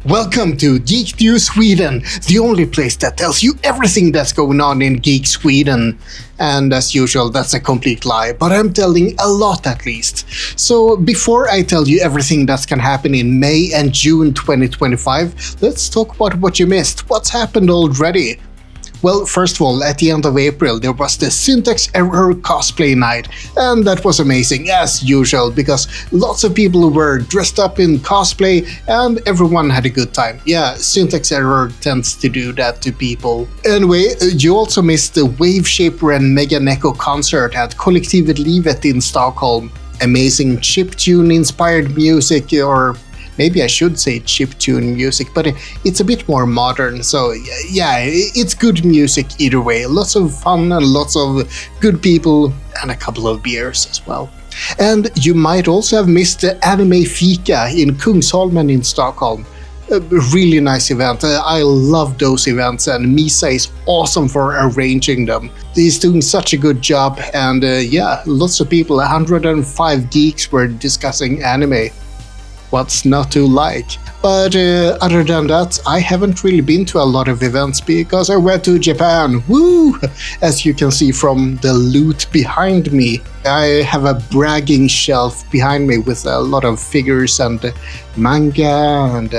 Welcome to Geek Sweden, the only place that tells you everything that's going on in Geek Sweden. And as usual, that's a complete lie, but I'm telling a lot at least. So before I tell you everything that's gonna happen in May and June 2025, let's talk about what you missed. What's happened already? Well, first of all, at the end of April, there was the Syntax Error Cosplay Night, and that was amazing, as usual, because lots of people were dressed up in cosplay, and everyone had a good time. Yeah, Syntax Error tends to do that to people. Anyway, you also missed the Wave Shaper and Mega Neko concert at Kollektivet Livet in Stockholm. Amazing chiptune-inspired music, or maybe I should say chiptune music, but it's a bit more modern, so yeah, it's good music either way. Lots of fun and lots of good people and a couple of beers as well. And you might also have missed the Anime Fika in Kungsholmen in Stockholm. A really nice event. I love those events, and Misa is awesome for arranging them. He's doing such a good job, and yeah, lots of people, 105 geeks were discussing anime. What's not to like? But other than that, I haven't really been to a lot of events because I went to Japan. Woo! As you can see from the loot behind me, I have a bragging shelf behind me with a lot of figures and manga and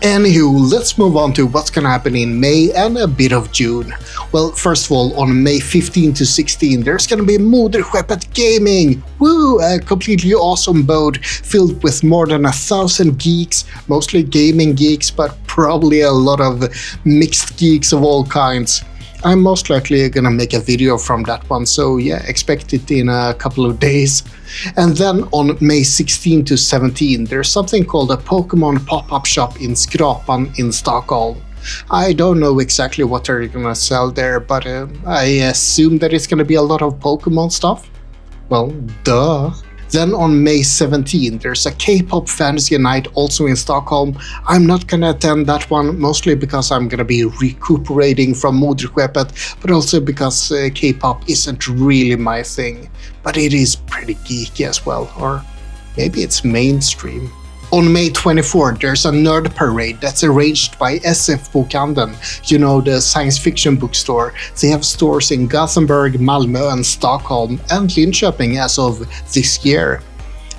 anywho, let's move on to what's gonna happen in May and a bit of June. Well, first of all, on May 15 to 16, there's gonna be Moderskeppet Gaming. Woo! A completely awesome boat filled with more than 1,000 geeks, mostly gaming geeks, but probably a lot of mixed geeks of all kinds. I'm most likely gonna make a video from that one, so yeah, expect it in a couple of days. And then on May 16 to 17, there's something called a Pokemon pop-up shop in Skrapan in Stockholm. I don't know exactly what they're gonna sell there, but I assume that it's gonna be a lot of Pokemon stuff. Well, duh. Then on May 17, there's a K-pop fantasy night also in Stockholm. I'm not gonna attend that one, mostly because I'm gonna be recuperating from Moderskeppet, but also because K-pop isn't really my thing. But it is pretty geeky as well, or maybe it's mainstream. On May 24, there's a nerd parade that's arranged by SF-bokhandeln, you know, the science fiction bookstore. They have stores in Gothenburg, Malmö and Stockholm and Linköping as of this year.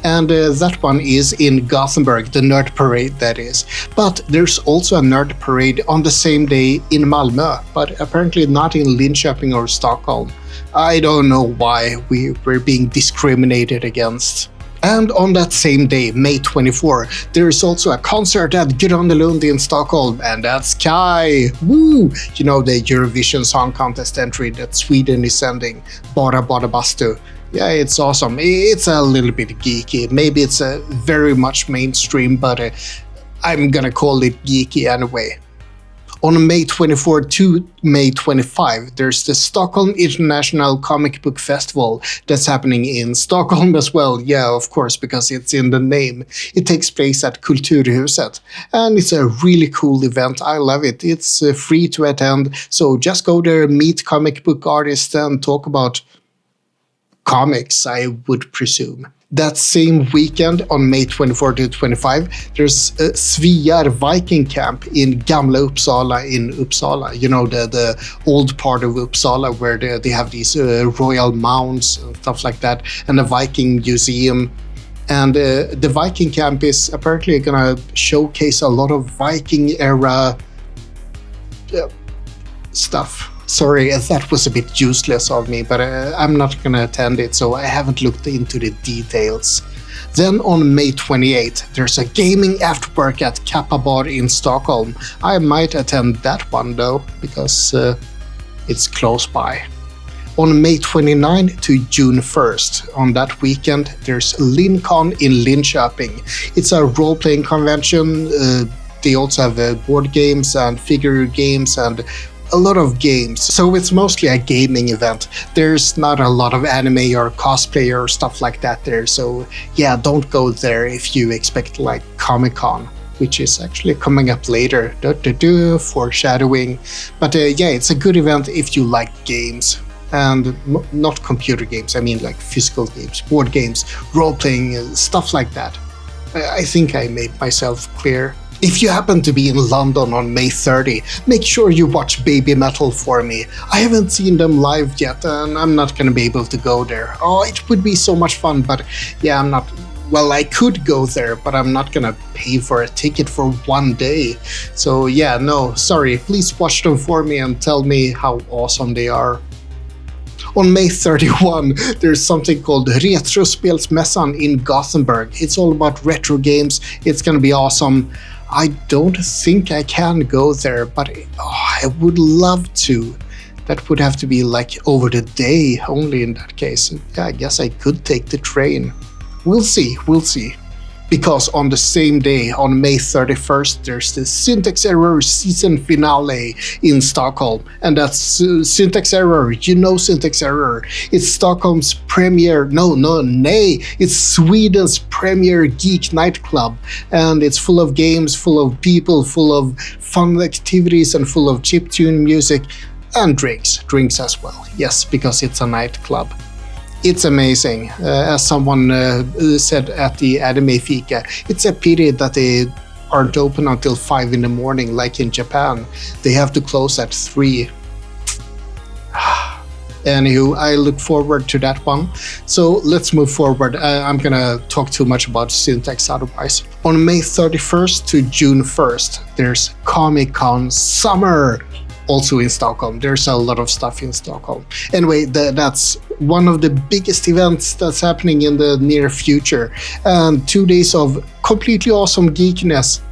And that one is in Gothenburg, the nerd parade that is. But there's also a nerd parade on the same day in Malmö, but apparently not in Linköping or Stockholm. I don't know why we're being discriminated against. And on that same day, May 24, there is also a concert at Gröna Lund in Stockholm, and that's Kai! Woo! You know, the Eurovision Song Contest entry that Sweden is sending, Bara Bastu. Yeah, it's awesome. It's a little bit geeky. Maybe it's very much mainstream, but I'm gonna call it geeky anyway. On May 24 to May 25, there's the Stockholm International Comic Book Festival that's happening in Stockholm as well. Yeah, of course, because it's in the name. It takes place at Kulturhuset, and it's a really cool event. I love it. It's free to attend, so just go there, meet comic book artists, and talk about comics, I would presume. That same weekend, on May 24 to 25, there's a Sviar Viking camp in Gamla Uppsala in Uppsala. You know, the old part of Uppsala where they have these royal mounds and stuff like that, and a Viking museum. And the Viking camp is apparently gonna showcase a lot of Viking era stuff. Sorry, that was a bit useless of me, but I'm not gonna attend it, so I haven't looked into the details. Then on May 28, there's a gaming afterwork at Kappa bar in Stockholm. I might attend that one though, because it's close by. On May 29 to June 1st, on that weekend, there's Lin Con in Linköping. It's a role-playing convention. They also have board games and figure games and a lot of games, so it's mostly a gaming event. There's not a lot of anime or cosplay or stuff like that there, so yeah, don't go there if you expect like Comic-Con, which is actually coming up later. Foreshadowing. But yeah, it's a good event if you like games. And not computer games, I mean like physical games, board games, role-playing, stuff like that. I think I made myself clear. If you happen to be in London on May 30, make sure you watch BabyMetal for me. I haven't seen them live yet, and I'm not gonna be able to go there. Oh, it would be so much fun, but yeah, I'm not... Well, I could go there, but I'm not gonna pay for a ticket for one day. So yeah, no, sorry. Please watch them for me and tell me how awesome they are. On May 31, there's something called Retrospelsmässan in Gothenburg. It's all about retro games. It's gonna be awesome. I don't think I can go there, but I would love to. That would have to be like over the day only in that case. Yeah, I guess I could take the train. We'll see. Because on the same day, on May 31st, there's the Syntax Error season finale in Stockholm. And that's Syntax Error. You know Syntax Error. It's Stockholm's premier, it's Sweden's premier geek nightclub. And it's full of games, full of people, full of fun activities, and full of chiptune music. And drinks as well. Yes, because it's a nightclub. It's amazing. As someone said at the Anime Fika, it's a pity that they aren't open until 5 in the morning like in Japan. They have to close at 3. Anywho, I look forward to that one. So let's move forward. I'm gonna talk too much about Syntax otherwise. On May 31st to June 1st, there's Comic-Con Summer. Also in Stockholm. There's a lot of stuff in Stockholm. Anyway, that's one of the biggest events that's happening in the near future. And 2 days of completely awesome geekiness.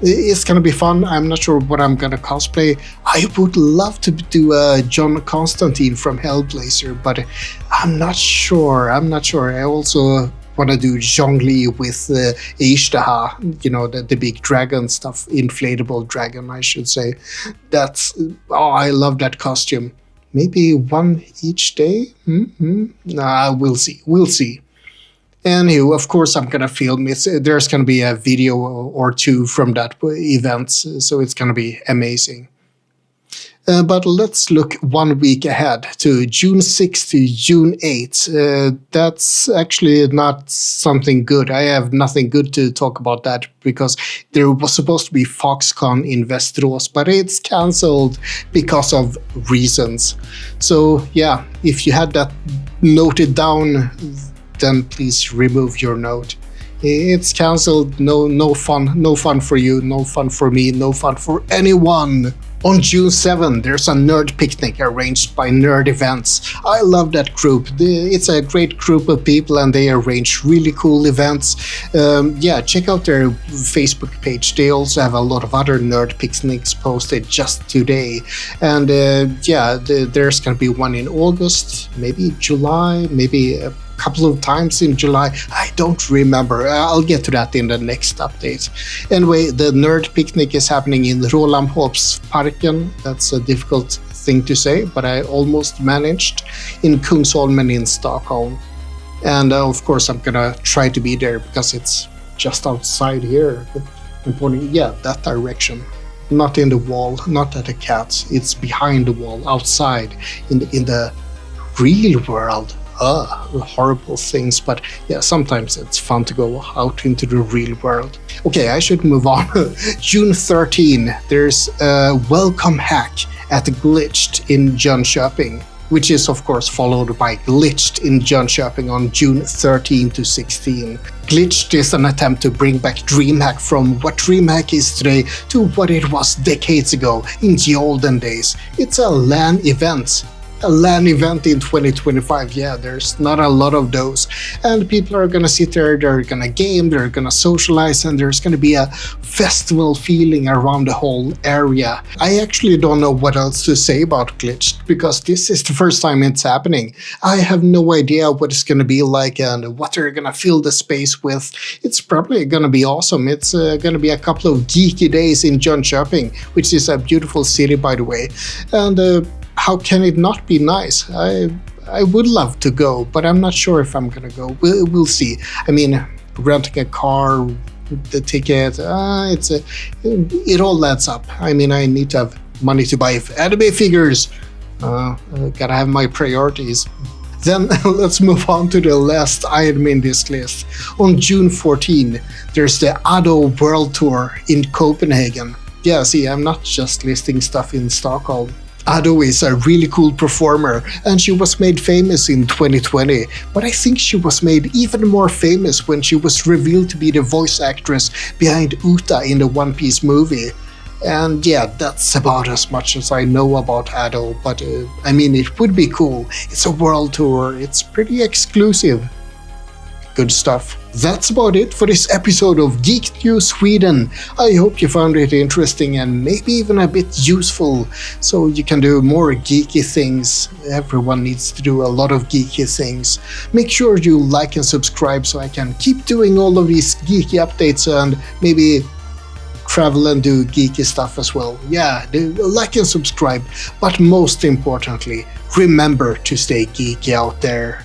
It's gonna be fun. I'm not sure what I'm gonna cosplay. I would love to do John Constantine from Hellblazer, but I'm not sure. I also want to do Zhongli with Ishtaha, you know, the big dragon stuff, inflatable dragon, I should say. I love that costume. Maybe one each day? Nah, we'll see. Anywho, of course, I'm gonna film it. There's gonna be a video or two from that event, so it's gonna be amazing. But let's look 1 week ahead to June 6th to June 8th. That's actually not something good. I have nothing good to talk about that because there was supposed to be Foxconn in Västerås, but it's cancelled because of reasons. So yeah, if you had that noted down, then please remove your note. It's cancelled. No fun for you, no fun for me, no fun for anyone. On June 7, there's a nerd picnic arranged by Nerd Events. I love that group. It's a great group of people and they arrange really cool events. Check out their Facebook page. They also have a lot of other nerd picnics posted just today. And there's going to be one in August, maybe July, maybe a couple of times in July. I don't remember. I'll get to that in the next update. Anyway, the nerd picnic is happening in Rålambshovsparken. That's a difficult thing to say, but I almost managed, in Kungsholmen in Stockholm. And of course, I'm gonna try to be there because it's just outside here. I'm pointing, that direction. Not in the wall, not at the cats. It's behind the wall, outside, in the real world. Horrible things, but yeah, sometimes it's fun to go out into the real world. Okay, I should move on. June 13, there's a welcome hack at Glitched in Jönköping, which is of course followed by Glitched in Jönköping on June 13 to 16. Glitched is an attempt to bring back DreamHack from what DreamHack is today to what it was decades ago in the olden days. It's a LAN event. A LAN event in 2025, there's not a lot of those. And people are gonna sit there, they're gonna game, they're gonna socialize, and there's gonna be a festival feeling around the whole area. I actually don't know what else to say about Glitched, because this is the first time it's happening. I have no idea what it's gonna be like and what they're gonna fill the space with. It's probably gonna be awesome. It's gonna be a couple of geeky days in Jönköping, which is a beautiful city, by the way. And how can it not be nice? I would love to go, but I'm not sure if I'm gonna go. We'll see. I mean, renting a car, the ticket, it all adds up. I mean, I need to have money to buy anime figures. Gotta have my priorities. Then let's move on to the last item in this list. On June 14, there's the Ado World Tour in Copenhagen. Yeah, see, I'm not just listing stuff in Stockholm. Ado is a really cool performer, and she was made famous in 2020, but I think she was made even more famous when she was revealed to be the voice actress behind Uta in the One Piece movie. And yeah, that's about as much as I know about Ado, but I mean, it would be cool. It's a world tour, it's pretty exclusive. Good stuff. That's about it for this episode of Geek News Sweden. I hope you found it interesting and maybe even a bit useful, so you can do more geeky things. Everyone needs to do a lot of geeky things. Make sure you like and subscribe so I can keep doing all of these geeky updates and maybe travel and do geeky stuff as well. Yeah, do like and subscribe, but most importantly, remember to stay geeky out there.